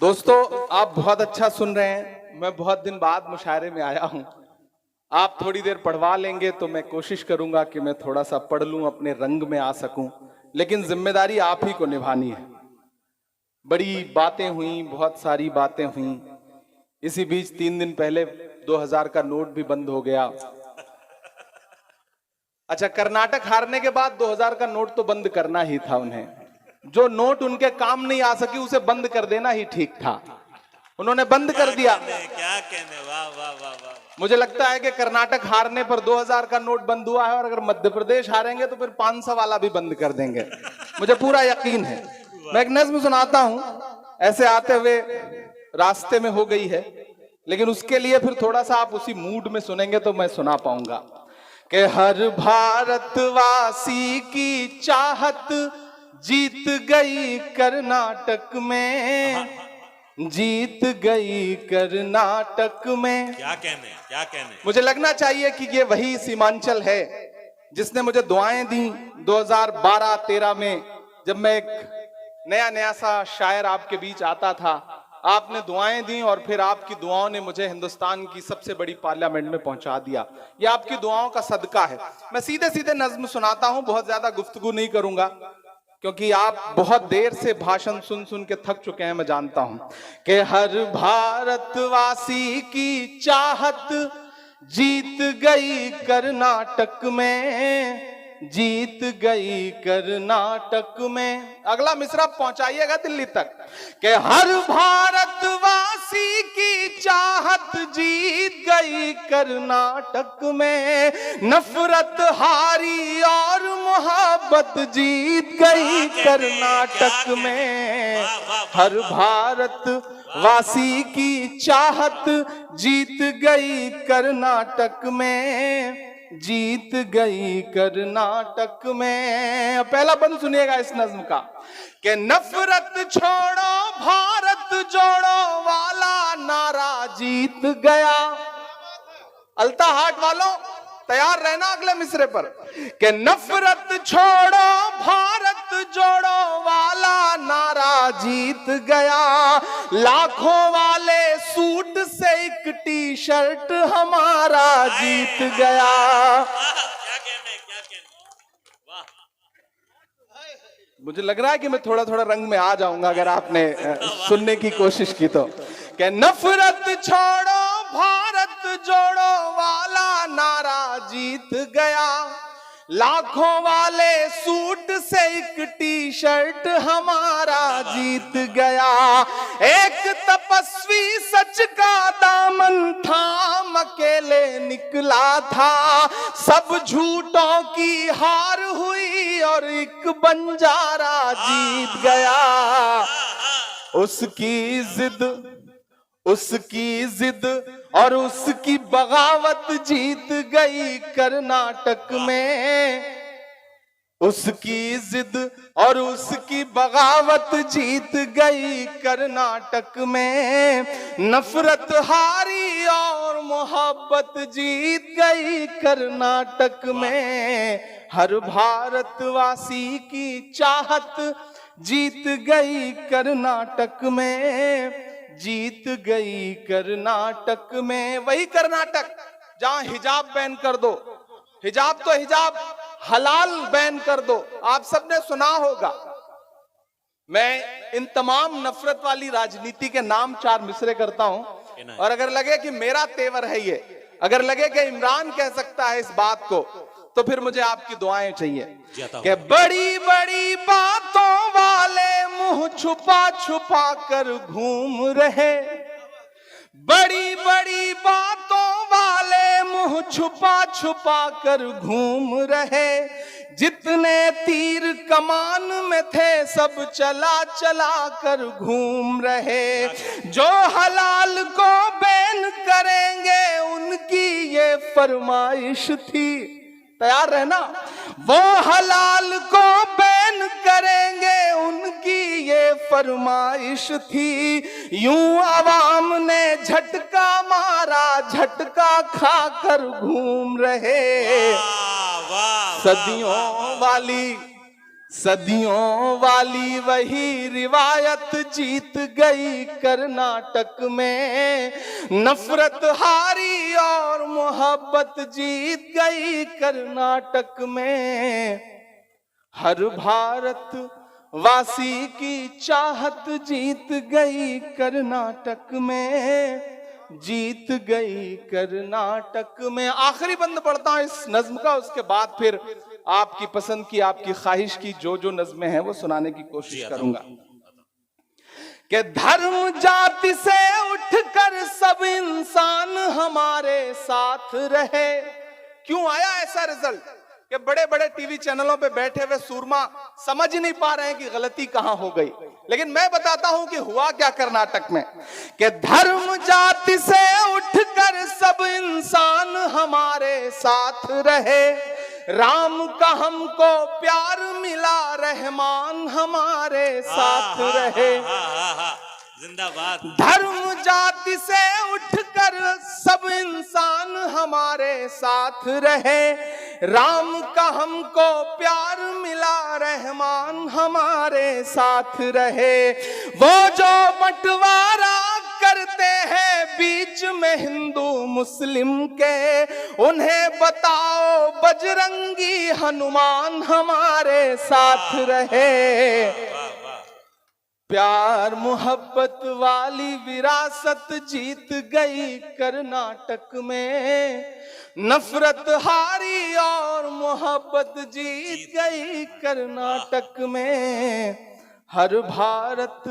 दोस्तों, आप बहुत अच्छा सुन रहे हैं। मैं बहुत दिन बाद मुशायरे में आया हूं। आप थोड़ी देर पढ़वा लेंगे तो मैं कोशिश करूंगा कि मैं थोड़ा सा पढ़ लूं, अपने रंग में आ सकूं, लेकिन जिम्मेदारी आप ही को निभानी है। बड़ी बातें हुई, बहुत सारी बातें हुई। इसी बीच 3 दिन पहले 2000 का नोट भी बंद हो गया। अच्छा, कर्नाटक हारने के बाद 2000 का नोट तो बंद करना ही था उन्हें। जो नोट उनके काम नहीं आ सकी उसे बंद कर देना ही ठीक था। उन्होंने बंद कर दिया। क्या कहने, वाह वाह वाह वाह। मुझे लगता है कि कर्नाटक हारने पर 2000 का नोट बंद हुआ है, और अगर मध्य प्रदेश हारेंगे तो फिर 500 वाला भी बंद कर देंगे। मुझे पूरा यकीन है। मैं एक नज्म सुनाता हूं, ऐसे आते हुए रास्ते में हो गई है, लेकिन उसके लिए फिर थोड़ा सा आप उसी मूड में सुनेंगे तो मैं सुना पाऊंगा कि हर भारतवासी की चाहत जीत गई कर्नाटक में, जीत गई कर्नाटक में। क्या कहने, क्या कहने। मुझे लगना चाहिए कि ये वही सीमांचल है जिसने मुझे दुआएं दी 2012-13 में, जब मैं एक नया नया सा शायर आपके बीच आता था। आपने दुआएं दी और फिर आपकी दुआओं ने मुझे हिंदुस्तान की सबसे बड़ी पार्लियामेंट में पहुंचा दिया। ये आपकी दुआओं का सदका है। मैं सीधे सीधे नज्म सुनाता हूं, बहुत ज्यादा गुफ्तगू नहीं करूंगा, क्योंकि आप बहुत देर से भाषण सुन सुन के थक चुके हैं, मैं जानता हूं। कि हर भारतवासी की चाहत जीत गई कर्नाटक में, जीत गई कर्नाटक में। अगला मिसरा पहुंचाइएगा दिल्ली तक। कि हर भारतवासी की चाहत जीत गई कर्नाटक में, नफरत हारी और मोहब्बत जीत गई कर्नाटक में। हर भारतवासी की चाहत जीत गई कर्नाटक में, जीत गई कर्नाटक में। पहला बंद सुनिएगा इस नज्म का। कि नफरत छोड़ो भारत जोड़ो वाला नारा जीत गया। अल्ता हाट वालों तैयार रहना अगले मिसरे पर। कि नफरत छोड़ो भारत जोड़ो वाला नारा जीत गया, लाखों वाले सूट से एक टी शर्ट हमारा जीत गया। क्या कहने, क्या कहने, वाह। मुझे लग रहा है कि मैं थोड़ा थोड़ा रंग में आ जाऊंगा अगर आपने सुनने की कोशिश की तो। कि नफरत छोड़ो भारत जोड़ो वाला नारा जीत गया, लाखों वाले सूट से एक टी शर्ट हमारा जीत गया। एक तपस्वी सच का दामन थाम अकेले निकला था, सब झूठों की हार हुई और एक बंजारा जीत गया। उसकी जिद और उसकी बगावत जीत गई कर्नाटक में, उसकी जिद और उसकी बगावत जीत गई कर्नाटक में। नफरत हारी और मोहब्बत जीत गई कर्नाटक में। हर भारतवासी की चाहत जीत गई कर्नाटक में, जीत गई कर्नाटक में। वही कर्नाटक जहां हिजाब बैन कर दो, हिजाब तो हिजाब हलाल बैन कर दो। आप सबने सुना होगा। मैं इन तमाम नफरत वाली राजनीति के नाम 4 मिसरे करता हूं, और अगर लगे कि मेरा तेवर है ये, अगर लगे कि इमरान कह सकता है इस बात को, तो फिर मुझे आपकी दुआएं चाहिए। कि बड़ी बड़ी बातों वाले मुंह छुपा छुपा कर घूम रहे, बड़ी बड़ी बातों वाले मुंह छुपा छुपा कर घूम रहे। जितने तीर कमान में थे सब चला चला कर घूम रहे। जो हलाल को बैन करेंगे उनकी ये फरमाइश थी। तैयार रहना। वो हलाल को बैन करेंगे उनकी ये फरमाइश थी। यूं अवाम ने झटका मारा, झटका खाकर घूम रहे। सदियों वाली वही रिवायत जीत गई कर्नाटक में, नफरत हारी और मोहब्बत जीत गई कर्नाटक में। हर भारत वासी की चाहत जीत गई कर्नाटक में, जीत गई कर्नाटक में। आखिरी बंद पढ़ता हूं इस नज्म का, उसके बाद फिर आपकी पसंद की, आपकी ख्वाहिश की जो नज्में हैं वो सुनाने की कोशिश करूंगा। कि धर्म जाति से उठकर सब इंसान हमारे साथ रहे। क्यों आया ऐसा रिजल्ट कि बड़े बड़े टीवी चैनलों पे बैठे हुए सूरमा समझ नहीं पा रहे हैं कि गलती कहां हो गई, लेकिन मैं बताता हूं कि हुआ क्या कर्नाटक में। कि धर्म जाति से उठकर सब इंसान हमारे साथ रहे, राम का हमको प्यार मिला, रहमान हमारे साथ रहे। जिंदाबाद। धर्म जाति से उठकर सब इंसान हमारे साथ रहे, राम का हमको प्यार मिला, रहमान हमारे साथ रहे। वो जो बंटवारा करते हैं बीच में हिंदू मुस्लिम के, उन्हें बताओ बजरंगी हनुमान हमारे साथ रहे। प्यार मोहब्बत वाली विरासत जीत गई कर्नाटक में, नफरत हारी और मोहब्बत जीत गई कर्नाटक में। हर भारत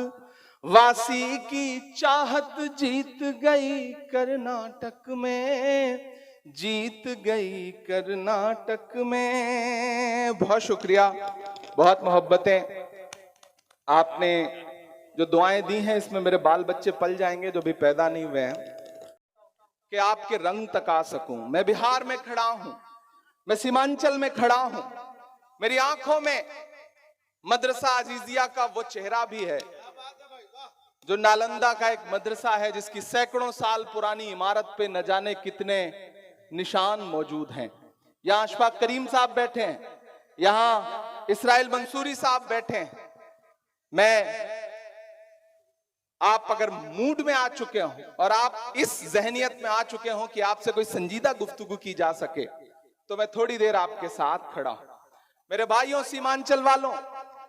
वासी की चाहत जीत गई कर्नाटक में, जीत गई कर्नाटक में। बहुत शुक्रिया, बहुत मोहब्बतें आपने जो दुआएं दी हैं, इसमें मेरे बाल बच्चे पल जाएंगे जो भी पैदा नहीं हुए हैं, कि आपके रंग तक आ सकूं। मैं बिहार में खड़ा हूं, मैं सीमांचल में खड़ा हूं, मेरी आंखों में मदरसा अजीजिया का वो चेहरा भी है जो नालंदा का एक मदरसा है, जिसकी सैकड़ों साल पुरानी इमारत पे न जाने कितने निशान मौजूद हैं। यहां अशफाक करीम साहब बैठे हैं, यहां इसराइल मंसूरी साहब बैठे हैं। मैं आप अगर मूड में आ चुके हो और आप इस जहनियत में आ चुके हो कि आपसे कोई संजीदा गुफ्तगू की जा सके, तो मैं थोड़ी देर आपके साथ खड़ा हूं। मेरे भाइयों सीमांचल वालों,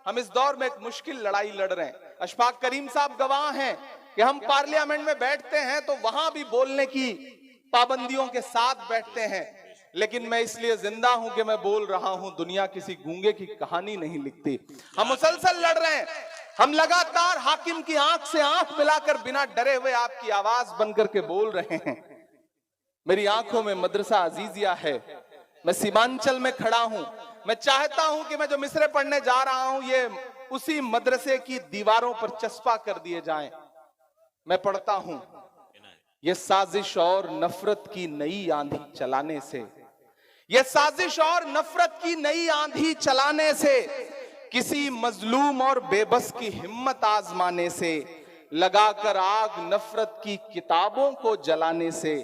हम इस दौर में एक मुश्किल लड़ाई लड़ रहे हैं। अशफाक करीम साहब गवाह हैं कि हम पार्लियामेंट में बैठते हैं तो वहां भी बोलने की पाबंदियों के साथ बैठते हैं, लेकिन मैं इसलिए जिंदा हूं कि मैं बोल रहा हूं। दुनिया किसी गूंगे की कहानी नहीं लिखती। हम मुसलसल लड़ रहे हैं, हम लगातार हाकिम की आंख से आंख मिलाकर बिना डरे हुए आपकी आवाज बनकर के बोल रहे हैं। मेरी आंखों में मदरसा अजीजिया है, मैं सीमांचल में खड़ा हूं। मैं चाहता हूं कि मैं जो मिसरे पढ़ने जा रहा हूं ये उसी मदरसे की दीवारों पर चस्पा कर दिए जाएं। मैं पढ़ता हूं, ये साजिश और नफरत की नई आंधी चलाने से, ये साजिश और नफरत की नई आंधी चलाने से, किसी मजलूम और बेबस की हिम्मत आजमाने से, लगाकर आग नफरत की किताबों को जलाने से,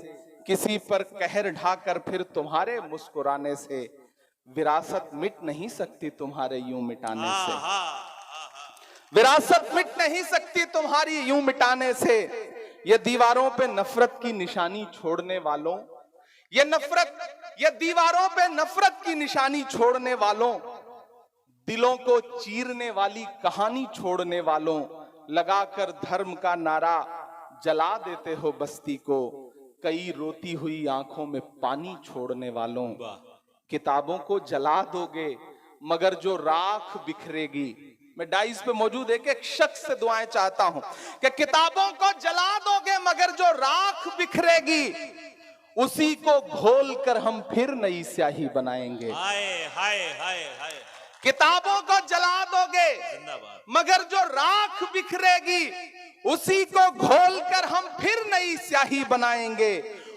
किसी पर कहर ढाकर फिर तुम्हारे मुस्कुराने से, विरासत मिट नहीं सकती तुम्हारे यूं मिटाने से, विरासत मिट नहीं सकती तुम्हारी यूं मिटाने से। ये दीवारों पे नफरत की निशानी छोड़ने वालों, ये दीवारों पे नफरत की निशानी छोड़ने वालों, दिलों को चीरने वाली कहानी छोड़ने वालों, लगाकर धर्म का नारा जला देते हो बस्ती को, कई रोती हुई आंखों में पानी छोड़ने वालों। किताबों को जला दोगे मगर जो राख बिखरेगी, मैं डाइस पे मौजूद एक एक शख्स से दुआएं चाहता हूं कि किताबों को जला दोगे मगर जो राख बिखरेगी, उसी को घोल कर हम फिर नई स्याही बनाएंगे। हाय हाय हाय हाय। किताबों को जला दोगे मगर जो राख बिखरेगी, उसी को घोल कर हम फिर नई स्याही बनाएंगे।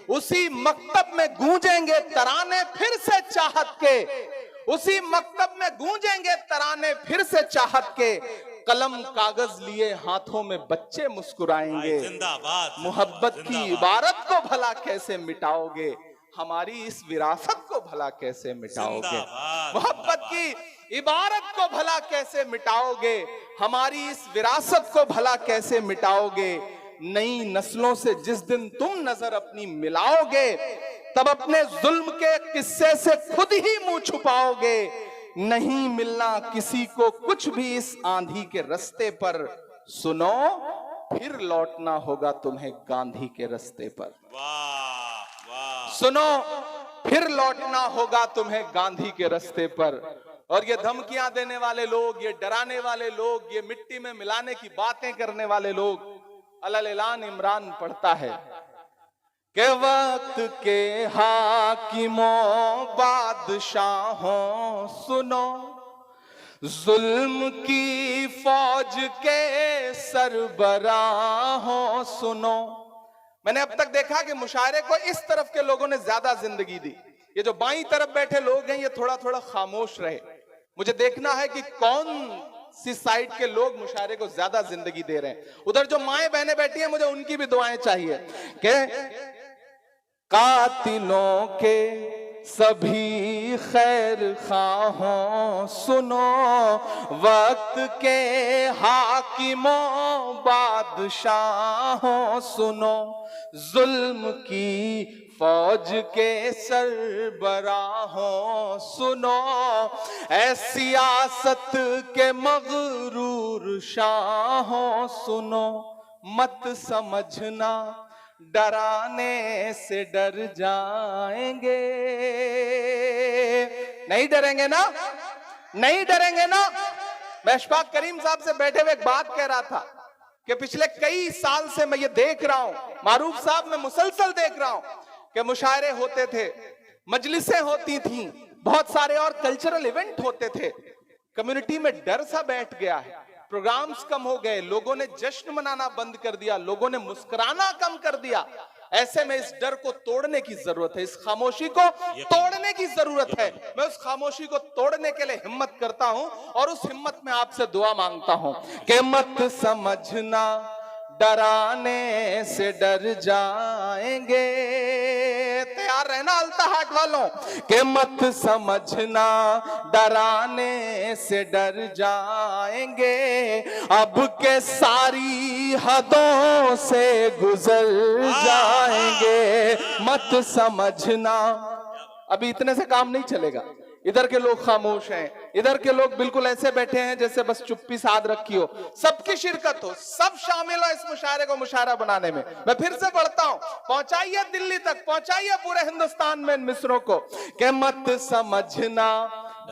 उसी मकतब में गूंजेंगे तराने फिर से चाहत के, उसी मकतब में गूंजेंगे तराने फिर से चाहत के, कलम कागज लिए हाथों में बच्चे मुस्कुराएंगे। मोहब्बत की इबारत को भला कैसे मिटाओगे, हमारी इस विरासत को भला कैसे मिटाओगे। मोहब्बत की इबारत को भला कैसे मिटाओगे, हमारी इस विरासत को भला कैसे मिटाओगे। नई नस्लों से जिस दिन तुम नजर अपनी मिलाओगे, तब अपने जुल्म के किस्से से खुद ही मुंह छुपाओगे। नहीं मिलना किसी को कुछ भी इस आंधी के रास्ते पर, सुनो फिर लौटना होगा तुम्हें गांधी के रास्ते पर। वाह वाह। सुनो फिर लौटना होगा तुम्हें गांधी के रास्ते पर। और ये धमकियां देने वाले लोग, ये डराने वाले लोग, ये मिट्टी में मिलाने की बातें करने वाले लोग, अलल ऐलान इमरान पढ़ता है कि वक्त के हाकिमों बादशाहों सुनो, जुल्म की फौज के सरबराहों सुनो। मैंने अब तक देखा कि मुशायरे को इस तरफ के लोगों ने ज्यादा जिंदगी दी। ये जो बाईं तरफ बैठे लोग हैं, ये थोड़ा थोड़ा खामोश रहे। मुझे देखना है कि कौन सी साइड के लोग मुशायरे को ज्यादा जिंदगी दे रहे हैं। उधर जो माएं बहनें बैठी हैं, मुझे उनकी भी दुआएं चाहिए कि कातिलों के सभी खैर खाहों सुनो, वक्त के हाकिमों बादशाहों सुनो, जुल्म की फौज के सरबराहों सुनो, ऐ सियासत के मगरूर शाहों सुनो, मत समझना डराने से डर जाएंगे। नहीं डरेंगे ना, नहीं डरेंगे ना। मैं अशफाक करीम साहब से बैठे हुए एक बात कह रहा था कि पिछले कई साल से मैं ये देख रहा हूं, मारूफ साहब मैं मुसलसल देख रहा हूं कि मुशायरे होते थे, मजलिसें होती थीं, बहुत सारे और कल्चरल इवेंट होते थे। कम्युनिटी में डर सा बैठ गया है, प्रोग्राम्स कम हो गए, लोगों ने जश्न मनाना बंद कर दिया, लोगों ने मुस्कुराना कम कर दिया। ऐसे में इस डर को तोड़ने की जरूरत है, इस खामोशी को तोड़ने की जरूरत है। मैं उस खामोशी को तोड़ने के लिए हिम्मत करता हूं और उस हिम्मत में आपसे दुआ मांगता हूं कि मत समझना डराने से डर जाएंगे। तैयार रहना अल्ताहाट वालों कि मत समझना डराने से डर जाएंगे, अब के सारी हदों से गुजर जाएंगे। मत समझना, अभी इतने से काम नहीं चलेगा। इधर के लोग खामोश हैं, इधर के लोग बिल्कुल ऐसे बैठे हैं जैसे बस चुप्पी साध रखी हो। सबकी शिरकत हो, सब शामिल हो इस मुशायरे को मुशायरा बनाने में। मैं फिर से पढ़ता हूं, पहुंचाइए दिल्ली तक, पहुंचाइए पूरे हिंदुस्तान में इन मिसरों को कि मत समझना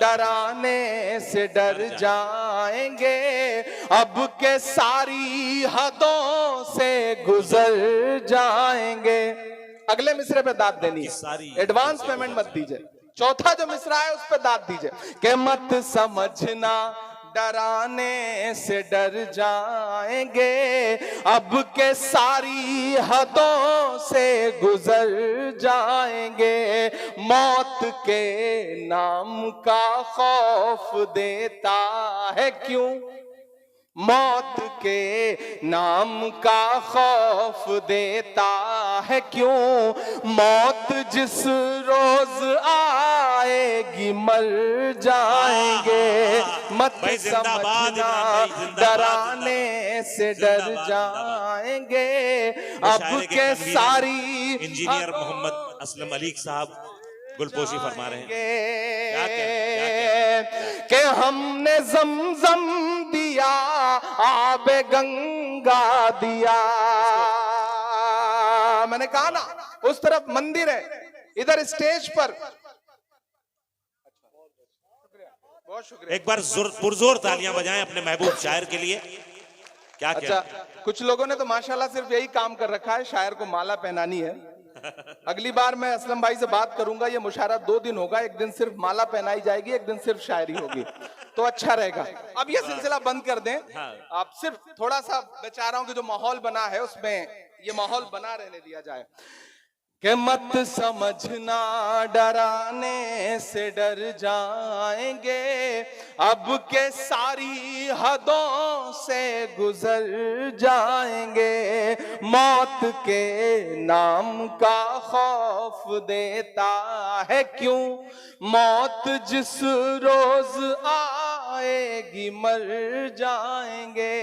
डराने से डर जाएंगे, अब के सारी हदों से गुजर जाएंगे। अगले मिसरे पे दाद देनी है, एडवांस पेमेंट मत दीजिए। चौथा जो मिसरा है उस पे दाद दीजिए कि मत समझना डराने से डर जाएंगे, अब के सारी हदों से गुजर जाएंगे। मौत के नाम का खौफ देता है क्यों, मौत के नाम का खौफ देता है क्यों, मौत जिस रोज आएगी मर जाएंगे। मत समझना डराने से डर जाएंगे, अब के सारी। इंजीनियर मोहम्मद असलम अली साहब गुलपोशी फरमा रहे हैं कि हमने जमजम दिया, आबे गंगा दिया। मैंने कहा ना, उस तरफ मंदिर है, इधर स्टेज पर। बहुत शुक्रिया। एक बार पुरजोर तालियां बजाएं अपने महबूब शायर के लिए। क्या अच्छा, कुछ लोगों ने तो माशाल्लाह सिर्फ यही काम कर रखा है, शायर को माला पहनानी है। अगली बार मैं असलम भाई से बात करूंगा, ये मुशायरा 2 दिन होगा, एक दिन सिर्फ माला पहनाई जाएगी, एक दिन सिर्फ शायरी होगी, तो अच्छा रहेगा। अब ये सिलसिला बंद कर दें, आप सिर्फ थोड़ा सा बेचारों की जो माहौल बना है उसमें ये माहौल बना रहने दिया जाए कि मत समझना डराने से डर जाएंगे, अब के सारी हदों से गुजर जाएंगे। मौत के नाम का खौफ देता है क्यों? मौत जिस रोज आएगी मर जाएंगे।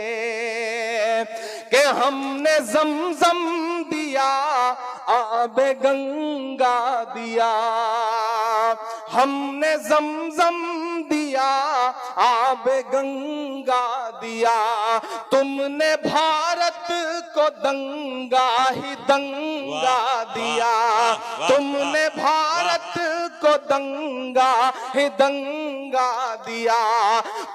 कि हमने ज़मज़म दिया, आबे गंगा दिया, हमने ज़मज़म दिया, आबे गंगा दिया, तुमने भारत को दंगा ही दंगा दिया, तुमने भारत को दंगा ही दंगा दिया,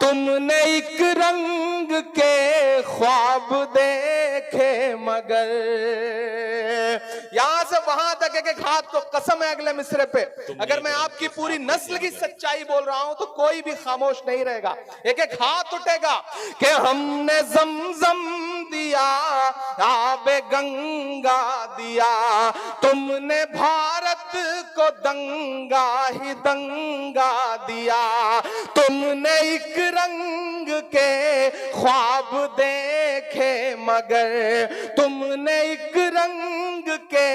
तुमने एक रंग के ख्वाब देखे मगर। यहां से वहां तक एक हाथ को कसम है अगले मिसरे पे, अगर मैं आपकी पूरी नस्ल की सच्चाई बोल रहा हूं तो कोई भी खामोश नहीं रहेगा। एक एक हाथ उठेगा कि हमने ज़मज़म दिया, आबे गंगा दिया, तुमने भारत को दंगा ही दंगा दिया, तुमने एक रंग के ख्वाब देखे मगर, तुमने एक रंग के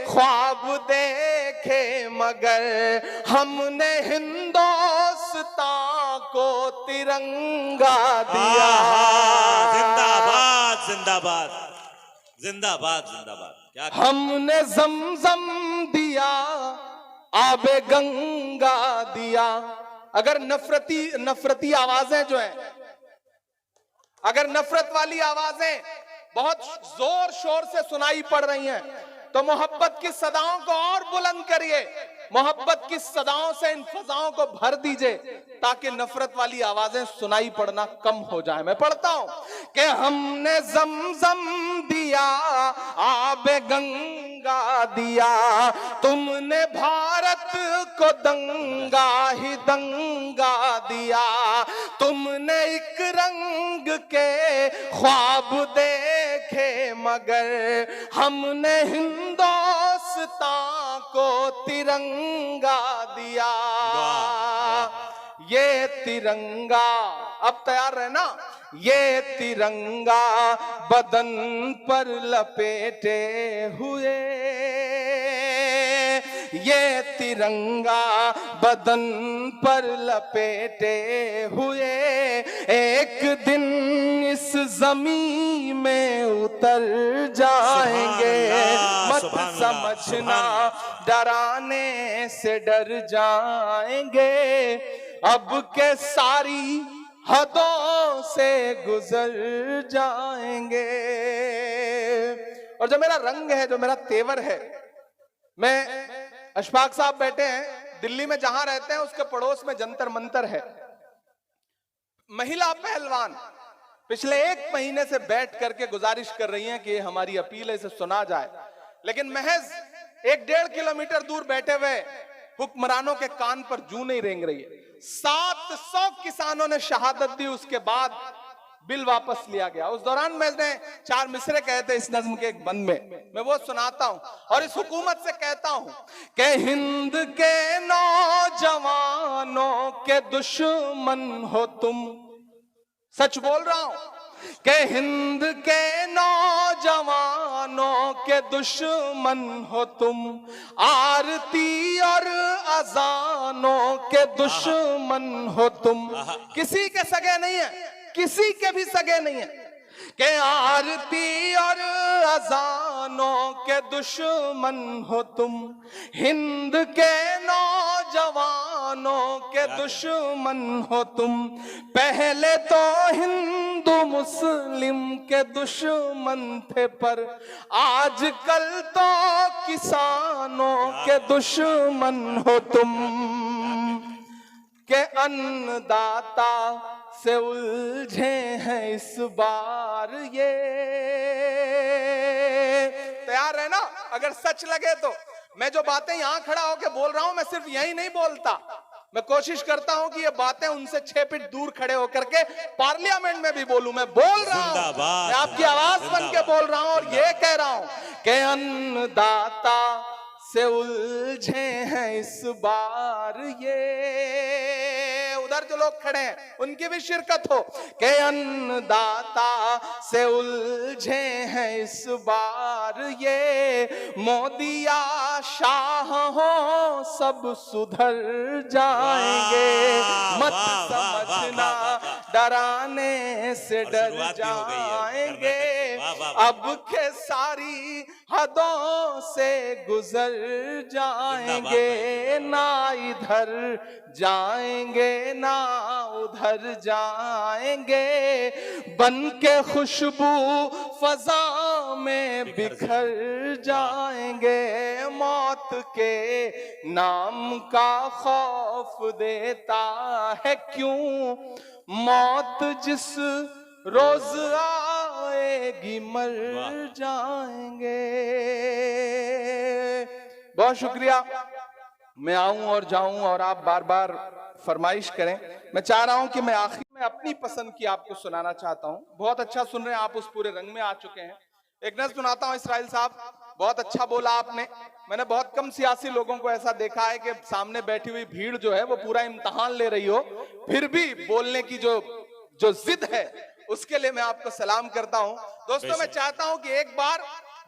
ख्वाब देखे मगर, हमने हिंदुस्तान को तिरंगा दिया। जिंदाबाद जिंदाबाद जिंदाबाद जिंदाबाद। क्या हमने ज़मज़म दिया, आबे गंगा दिया। अगर नफरती आवाजें जो है, अगर नफरत वाली आवाजें बहुत जोर शोर से सुनाई पड़ रही हैं तो मोहब्बत की सदाओं को और बुलंद करिए, मोहब्बत की सदाओं से इन फजाओं को भर दीजिए ताकि नफरत वाली आवाजें सुनाई पड़ना कम हो जाए। मैं पढ़ता हूं कि हमने ज़मज़म दिया, आबे गंगा दिया, तुमने भारत को दंगा ही दंगा दिया, तुमने एक रंग के ख्वाब देखे मगर, हमने हिंदुस्तान को तिरंगा दिया। ये तिरंगा, अब तैयार रहना, ये तिरंगा बदन पर लपेटे हुए, ये तिरंगा बदन पर लपेटे हुए, एक दिन इस जमीन में उतर जाएंगे। मत समझना डराने से डर जाएंगे, अब के सारी हदों से गुजर जाएंगे। और जो मेरा रंग है, जो मेरा तेवर है, मैं अशफाक साहब बैठे हैं दिल्ली में, जहां रहते हैं उसके पड़ोस में जंतर मंतर है। महिला पहलवान पिछले 1 महीने से बैठ करके गुजारिश कर रही हैं कि हमारी अपील है, इसे सुना जाए, लेकिन महज 1-1.5 किलोमीटर दूर बैठे हुए हुक्मरानों के कान पर जूं नहीं रेंग रही है। 700 किसानों ने शहादत दी, उसके बाद बिल वापस लिया गया। उस दौरान मैंने 4 मिसरे कहे थे इस नज्म के एक बंद में, मैं वो सुनाता हूं और इस हुकूमत से कहता हूं कि हिंद के नौजवानों के दुश्मन हो तुम, सच बोल रहा हूं कि हिंद के नौजवानों के दुश्मन हो तुम, आरती और अजानों के दुश्मन हो तुम। किसी के सगे नहीं है, किसी के भी सगे नहीं है कि आरती और अजानों के दुश्मन हो तुम, हिंद के नौजवानों के दुश्मन हो तुम। पहले तो हिंदू मुस्लिम के दुश्मन थे, पर आजकल तो किसानों के दुश्मन हो तुम। के अन्नदाता से उलझे हैं इस बार ये। तैयार है ना? अगर सच लगे तो मैं जो बातें यहां खड़ा होकर बोल रहा हूं, मैं सिर्फ यही नहीं बोलता, मैं कोशिश करता हूं कि ये बातें उनसे 6 फीट दूर खड़े होकर के पार्लियामेंट में भी बोलूं। मैं बोल रहा हूं, मैं आपकी आवाज बन के बोल रहा हूं और ये कह रहा हूं कि अन्नदाता से उलझे हैं इस बार ये। उधर जो लोग खड़े हैं उनकी भी शिरकत हो कि अन्नदाता से उलझे हैं इस बार ये, मोदिया शाह हो सब सुधर जाएंगे। मत समझना डराने से डर जाएंगे, अब के सारी हदों से गुजर जाएंगे। ना इधर जाएंगे ना उधर जाएंगे, बन के खुशबू फजा में बिखर जाएंगे। मौत के नाम का खौफ देता है क्यों, मौत जिस रोज आएगी मर जाएंगे। बहुत शुक्रिया। मैं आऊं और जाऊं और आप बार बार फरमाइश करें। मैं चाह रहा हूं कि मैं आखिर में अपनी पसंद की आपको सुनाना चाहता हूं। बहुत अच्छा सुन रहे हैं आप, उस पूरे रंग में आ चुके हैं। एक नज़्म सुनाता हूं इसराइल साहब, बहुत अच्छा बोला आपने। मैंने बहुत कम सियासी लोगों को ऐसा देखा है कि सामने बैठी हुई भीड़ जो है वो पूरा इम्तिहान ले रही हो, फिर भी बोलने की जो जिद है उसके लिए मैं आपको सलाम करता हूं। दोस्तों, मैं चाहता हूं कि एक बार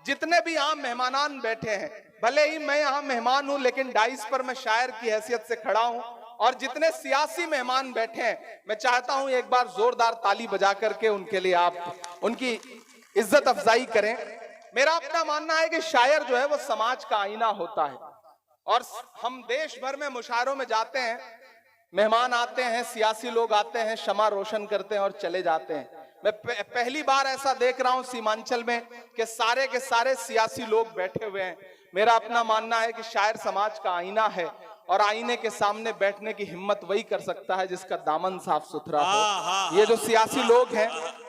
जितने भी यहाँ मेहमानान बैठे हैं, भले ही मैं यहाँ मेहमान हूं लेकिन डाइस पर मैं शायर की हैसियत से खड़ा हूं, और जितने सियासी मेहमान बैठे हैं मैं चाहता हूं एक बार जोरदार ताली बजा करके उनके लिए आप उनकी इज्जत अफजाई करें। मेरा अपना मानना है कि शायर जो है वो समाज का आईना होता है, और हम देश भर में मुशायरों में जाते हैं, मेहमान आते हैं, सियासी लोग आते हैं, शमा रोशन करते हैं और चले जाते हैं। मैं पहली बार ऐसा देख रहा हूं सीमांचल में कि सारे के सारे सियासी लोग बैठे हुए हैं। मेरा अपना मानना है कि शायर समाज का आईना है, और आईने के सामने बैठने की हिम्मत वही कर सकता है जिसका दामन साफ सुथरा हो। ये जो सियासी लोग हैं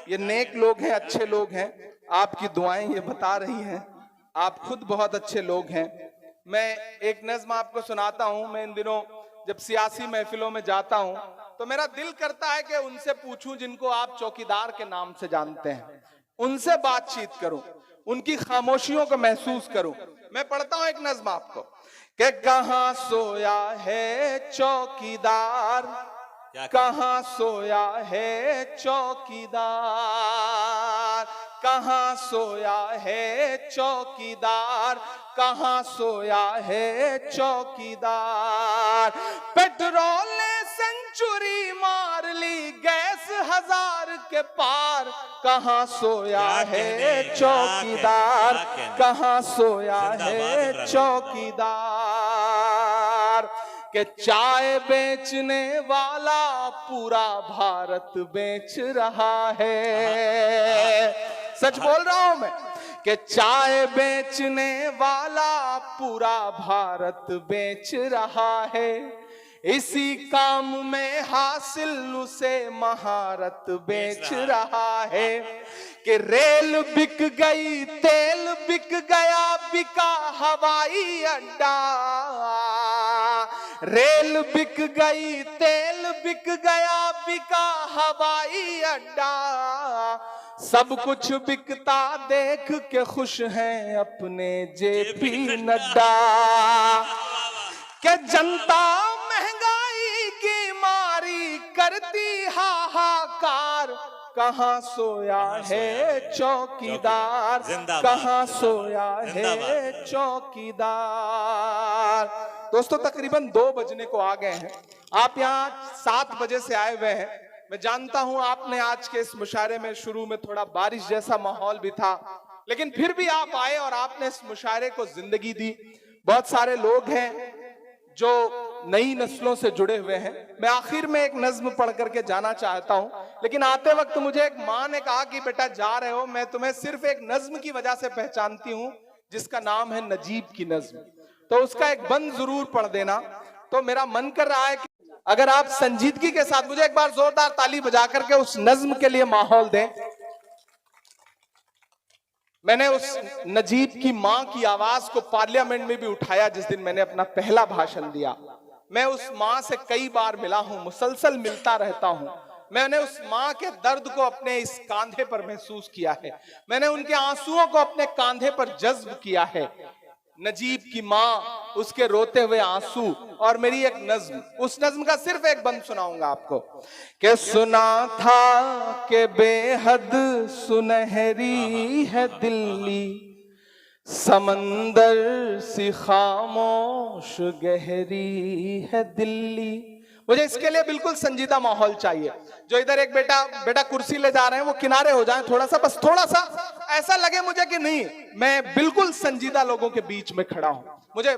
ये नेक लोग हैं, अच्छे लोग हैं, आपकी दुआएं ये बता रही हैं, आप खुद बहुत अच्छे लोग हैं। मैं एक नज़्म आपको सुनाता हूं। मैं इन दिनों जब सियासी महफिलों में जाता हूं तो मेरा दिल करता है कि उनसे पूछूं जिनको आप चौकीदार के नाम से जानते हैं, उनसे बातचीत करूं, उनकी खामोशियों को महसूस करूं। मैं पढ़ता हूं एक नज़्म आपको कि कहां सोया है चौकीदार, कहां सोया है चौकीदार, कहां सोया है चौकीदार, कहां सोया है चौकीदार। पेट्रोल ने सेंचुरी मार ली, गैस 1000 के पार, कहां सोया है चौकीदार, कहां सोया है चौकीदार। कि चाय बेचने वाला पूरा भारत बेच रहा है, सच बोल रहा हूं मैं, कि चाय बेचने वाला पूरा भारत बेच रहा है। इसी काम में हासिल उसे महारत बेच रहा है। कि रेल बिक गई, तेल बिक गया, बिका हवाई अड्डा, रेल बिक गई, तेल बिक गया, बिका हवाई अड्डा। सब कुछ बिकता देख के खुश हैं अपने जेपी नड्डा। कि जनता महंगाई की मारी करती हाहाकार, कहां सोया है चौकीदार, कहां सोया है चौकीदार। दोस्तों, तकरीबन 2 बजने को आ गए हैं। आप यहाँ 7 बजे से आए हुए हैं। मैं जानता हूं आपने आज के इस मुशायरे में शुरू में थोड़ा बारिश जैसा माहौल भी था, लेकिन फिर भी आप आए और आपने इस मुशायरे को जिंदगी दी। बहुत सारे लोग हैं जो नई नस्लों से जुड़े हुए हैं। मैं आखिर में एक नज्म पढ़ करके जाना चाहता हूं, लेकिन आते वक्त मुझे एक माँ ने कहा कि बेटा जा रहे हो, मैं तुम्हें सिर्फ एक नज्म की वजह से पहचानती हूं जिसका नाम है नजीब की नज्म, तो उसका एक बंद जरूर पढ़ देना। तो मेरा मन कर रहा है कि अगर आप संजीदगी के साथ मुझे एक बार जोरदार ताली बजा करके उस नज्म के लिए माहौल दें। मैंने उस नजीब की मां की आवाज को पार्लियामेंट में भी उठाया जिस दिन मैंने अपना पहला भाषण दिया। मैं उस मां से कई बार मिला हूं, मुसलसल मिलता रहता हूं। मैंने उस मां के दर्द को अपने इस कांधे पर महसूस किया है, मैंने उनके आंसुओं को अपने कांधे पर जज्ब किया है। नजीब की माँ, उसके रोते हुए आंसू, और मेरी एक नज्म, उस नज्म का सिर्फ एक बंद सुनाऊंगा आपको कि सुना था कि बेहद सुनहरी है दिल्ली, समंदर सी खामोश गहरी है दिल्ली। मुझे इसके लिए बिल्कुल संजीदा माहौल चाहिए। जो इधर एक बेटा कुर्सी ले जा रहे हैं वो किनारे हो जाएं थोड़ा सा, बस थोड़ा सा ऐसा लगे मुझे कि नहीं, मैं बिल्कुल संजीदा लोगों के बीच में खड़ा हूं। मुझे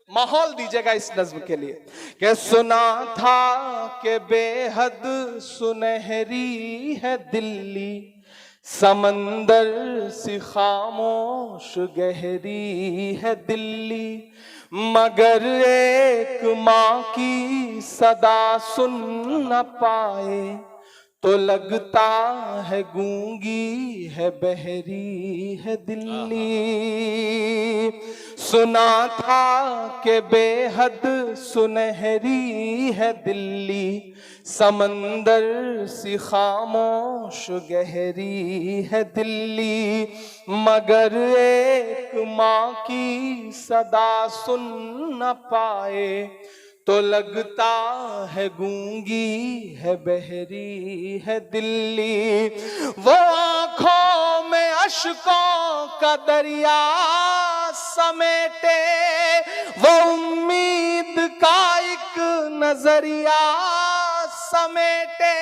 माहौल दीजिएगा इस नज्म के लिए कि सुना था कि बेहद सुनहरी है दिल्ली, समंदर सी खामोश गहरी है दिल्ली, मगर एक माँ की सदा सुन न पाए तो लगता है गूंगी है बहरी है दिल्ली। सुना था कि बेहद सुनहरी है दिल्ली, समंदर सी खामोश गहरी है दिल्ली, मगर एक माँ की सदा सुन न पाए तो लगता है गूंगी है बहरी है दिल्ली। वो आंखों में अश्कों का दरिया समेटे, वो उम्मीद का एक नजरिया समेटे,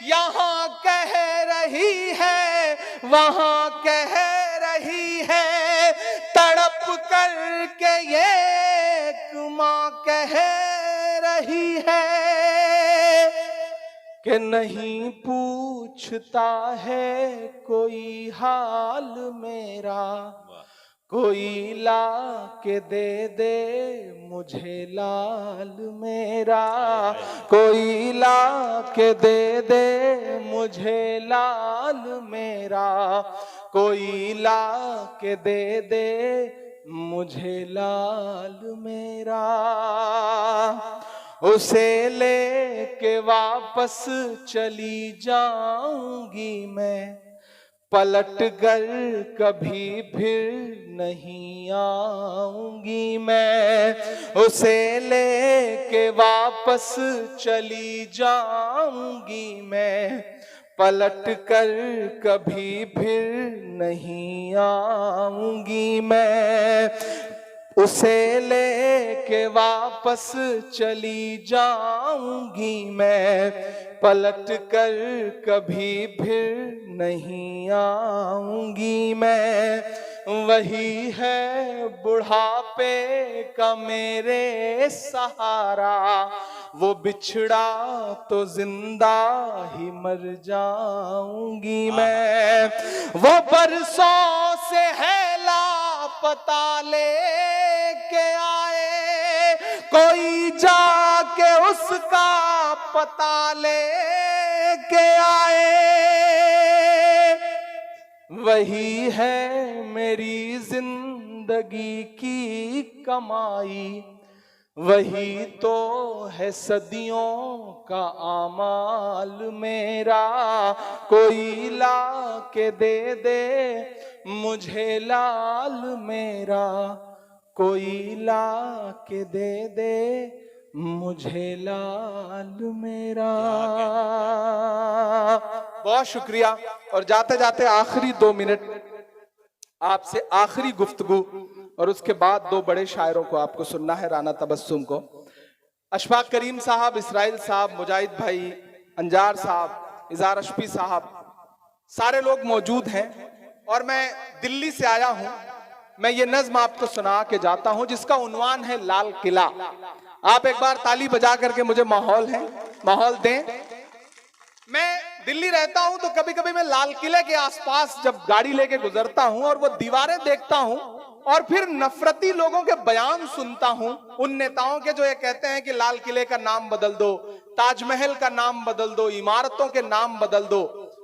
यहाँ कह रही है वहाँ कह रही है, तड़प कर के ये माँ कह रही है कि नहीं पूछता है कोई हाल मेरा, कोई ला के दे मुझे लाल मेरा, कोई ला के दे मुझे लाल मेरा, कोई ला के दे मुझे लाल मेरा। उसे लेके वापस चली जाऊंगी मैं, पलट कर कभी फिर नहीं आऊंगी मैं, उसे लेके वापस चली जाऊंगी मैं, पलट कर कभी फिर नहीं आऊंगी मैं, उसे लेके वापस चली जाऊंगी मैं, पलट कर कभी फिर नहीं आऊंगी मैं। वही है बुढ़ापे का मेरे सहारा, वो बिछड़ा तो जिंदा ही मर जाऊंगी मैं। वो बरसों से है लापता लेके आए, कोई जाके उसका पता लेके आए। वही है मेरी जिंदगी की कमाई, वही तो है सदियों का आमाल मेरा, कोई ला के दे मुझे लाल मेरा, कोई ला के दे मुझे लाल मेरा। बहुत शुक्रिया। और जाते जाते आखिरी 2 मिनट आपसे आखिरी गुफ्तगू, और उसके बाद 2 बड़े शायरों को आपको सुनना है, राना तबस्सुम को। अशफाक करीम साहब, इसराइल साहब, मुजाहिद भाई, अंजार साहब, इज़हार अशफी साहब, सारे लोग मौजूद हैं। और मैं दिल्ली से आया हूं। मैं ये नज्म आपको सुना के जाता हूं जिसका उन्वान है लाल किला। आप एक बार ताली बजा करके मुझे माहौल दें। मैं दिल्ली रहता हूं तो कभी कभी मैं लाल किले के आसपास जब गाड़ी लेके गुजरता हूं और वो दीवारें देखता हूं और फिर नफरती लोगों के बयान सुनता हूं, उन नेताओं के जो ये कहते हैं कि लाल किले का नाम बदल दो, ताजमहल का नाम बदल दो, इमारतों के नाम बदल दो,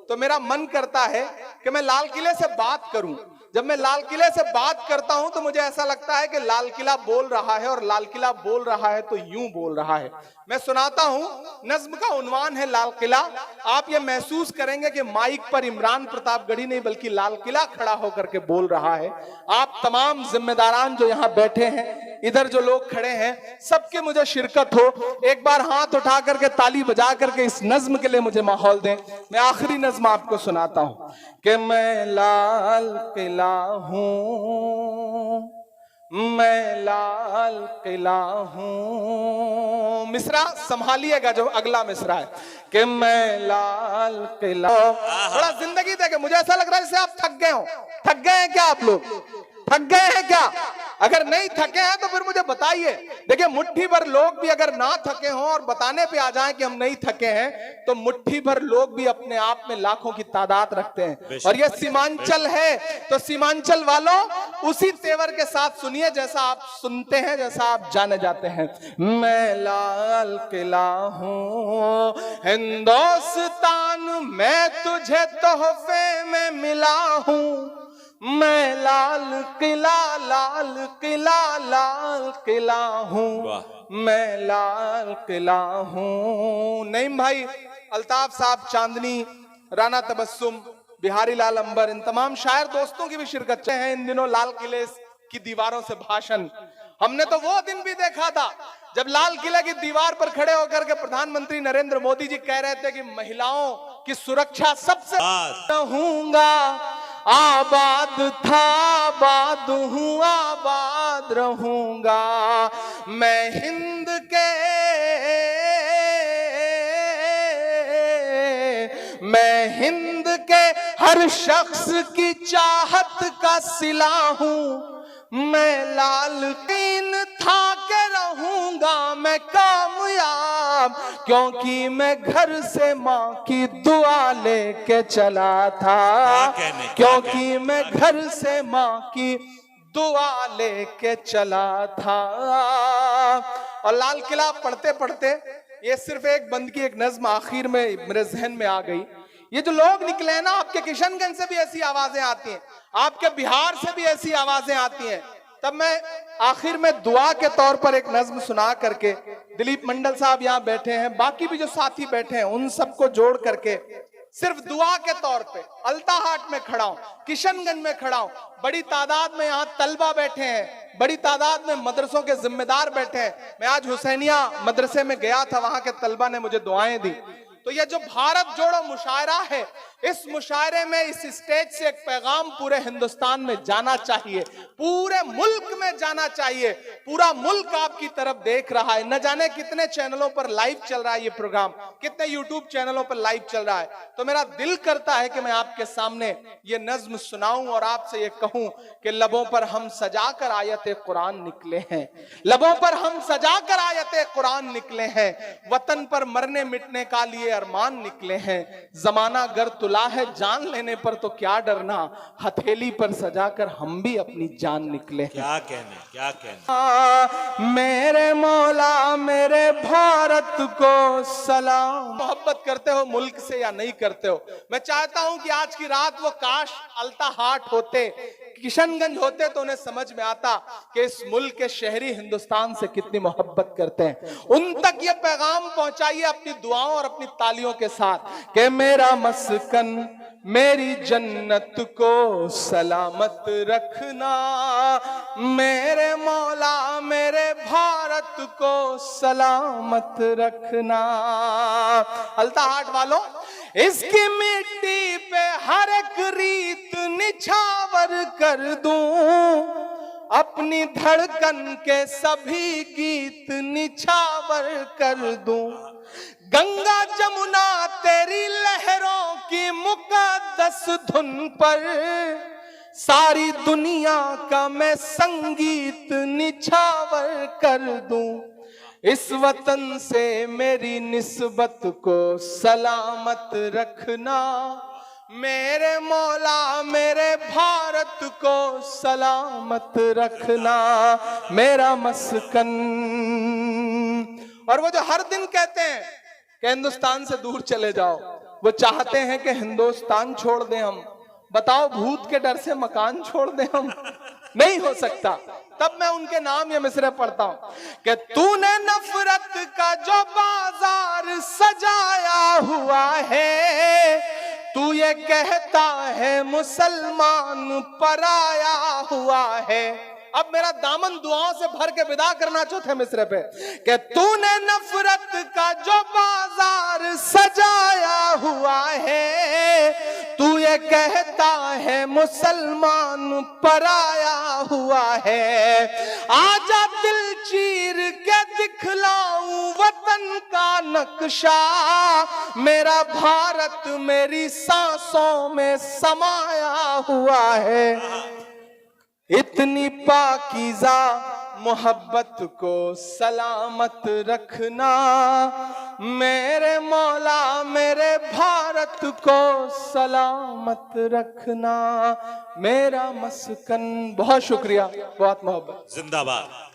तो मेरा मन करता है कि मैं लाल किले से बात करूं, जब मैं लाल किले से बात करता हूं तो मुझे ऐसा लगता है कि लाल किला बोल रहा है, और लाल किला बोल रहा है तो यूं बोल रहा है। मैं सुनाता हूं, नज्म का उन्वान है लाल किला। आप ये महसूस करेंगे कि माइक पर इमरान प्रतापगढ़ी नहीं बल्कि लाल किला खड़ा होकर के बोल रहा है। आप तमाम जिम्मेदारान जो यहां बैठे हैं, इधर जो लोग खड़े हैं, सबके मुझे शिरकत हो। एक बार हाथ उठा करके ताली बजा करके इस नज्म के लिए मुझे माहौल दें। मैं आखिरी नज्म आपको सुनाता हूं कि मैं लाल किला हूं, मैं लाल किला हूं। मिसरा संभालिएगा जो अगला मिसरा है कि मैं लाल किला। थोड़ा जिंदगी देखे, मुझे ऐसा लग रहा है जैसे आप थक गए हो। थक गए हैं क्या आप लोग? थक गए हैं क्या? अगर नहीं थके हैं तो फिर मुझे बताइए। देखिए, मुट्ठी भर लोग भी अगर ना थके हों और बताने पे आ जाएं कि हम नहीं थके हैं, तो मुट्ठी भर लोग भी अपने आप में लाखों की तादाद रखते हैं। और ये सीमांचल है, तो सीमांचल वालों उसी तेवर के साथ सुनिए जैसा आप सुनते हैं, जैसा आप जाने जाते हैं। मैं लाल किला हूं हिंदुस्तान, मैं तुझे तोहफे में मिला हूं। मैं लाल किला, लाल किला, लाल किला हूं, मैं लाल किला हूं। नईम भाई, अल्ताफ साहब चांदनी, राना तबस्सुम, बिहारी लाल अंबर, इन तमाम शायर दोस्तों की भी शिरकत हैं इन दिनों लाल किले की दीवारों से भाषण। हमने तो वो दिन भी देखा था जब लाल किले की दीवार पर खड़े होकर के प्रधानमंत्री नरेंद्र मोदी जी कह रहे थे कि महिलाओं की सुरक्षा सबसे रहूंगा। आबाद था, आबाद हूँ, आबाद रहूंगा। मैं हिंद के, मैं हिंद के हर शख्स की चाहत का सिला हूँ। मैं लाल कीन था के रहूंगा मैं कामयाब, क्योंकि मैं घर से माँ की दुआ लेके चला था। क्योंकि मैं घर से माँ की दुआ लेके चला था। और लाल किला पढ़ते पढ़ते ये सिर्फ एक बंद की एक नज्म आखिर में मेरे जहन में आ गई। ये जो लोग निकले हैं ना, आपके किशनगंज से भी ऐसी आवाजें आती हैं, आपके बिहार से भी ऐसी आवाजें आती हैं। तब मैं आखिर में दुआ के तौर पर एक नज्म सुना करके, दिलीप मंडल साहब यहाँ बैठे हैं, बाकी भी जो साथी बैठे हैं, उन सबको जोड़ करके सिर्फ दुआ के तौर पे अल्ताहाट में खड़ा हूं, किशनगंज में खड़ा हूं। बड़ी तादाद में यहाँ तलबा बैठे हैं, बड़ी तादाद में मदरसों के जिम्मेदार बैठे हैं। मैं आज हुसैनिया मदरसे में गया था, वहां के तलबा ने मुझे दुआएं दी। तो ये जो भारत जोड़ो मुशायरा है, इस मुशायरे में इस स्टेज से एक पैगाम पूरे हिंदुस्तान में जाना चाहिए, पूरे मुल्क में जाना चाहिए। पूरा मुल्क आपकी तरफ देख रहा है। न जाने कितने चैनलों पर लाइव चल रहा है ये प्रोग्राम, कितने यूट्यूब चैनलों पर लाइव चल रहा है। तो मेरा दिल करता है कि मैं आपके सामने ये नज्म सुनाऊं और आपसे ये कहूं कि लबों पर हम सजाकर आयत कुरान निकले हैं, लबों पर हम सजाकर आयत कुरान निकले हैं। वतन पर मरने मिटने का लिए अरमान निकले हैं। जमाना गर तुला है जान लेने पर तो क्या डरना, हथेली पर सजाकर हम भी अपनी जान निकले हैं। क्या कहने, क्या कहने। मेरे मौला मेरे भारत को सलाम। मोहब्बत करते हो मुल्क से या नहीं करते हो? मैं चाहता हूं कि आज की रात वो काश अल्ताहाट होते, किशनगंज होते, तो उन्हें समझ में आता कि इस मुल्क के शहरी हिंदुस्तान से कितनी मोहब्बत करते हैं। उन तक ये पैगाम पहुंचाइए अपनी दुआओं और अपनी तालियों के साथ कि मेरा मस्कन मेरी जन्नत को सलामत रखना, मेरे मौला मेरे भारत को सलामत रखना। अल्ताहाट वालों, इसकी मिट्टी पे हर एक रीत निछावर कर दूं, अपनी धड़कन के सभी गीत निछावर कर दूं। गंगा जमुना तेरी लहरों की मुकद्दस धुन पर सारी दुनिया का मैं संगीत निछावर कर दूं। इस वतन से मेरी निस्बत को सलामत रखना, मेरे मौला मेरे भारत को सलामत रखना, मेरा मस्कन। और वो जो हर दिन कहते हैं कि हिंदुस्तान से दूर चले जाओ, वो चाहते हैं कि हिंदुस्तान छोड़ दें हम, बताओ भूत के डर से मकान छोड़ दें हम? नहीं हो सकता। तब मैं उनके नाम ये मिसरे पढ़ता हूं कि तूने नफरत का जो बाजार सजाया हुआ है, तू ये कहता है मुसलमान पराया हुआ है। अब मेरा दामन दुआओं से भर के विदा करना चौथे मिसरे पे कि तूने नफरत का जो बाजार सजाया हुआ है, तू ये कहता है मुसलमान पराया हुआ है। आजा दिल चीर के दिखलाऊं वतन का नक्शा, मेरा भारत मेरी सांसों में समाया हुआ है। इतनी पाकीज़ा मोहब्बत को सलामत रखना, मेरे मौला मेरे भारत को सलामत रखना, मेरा मस्कन। बहुत शुक्रिया, बहुत मोहब्बत। जिंदाबाद।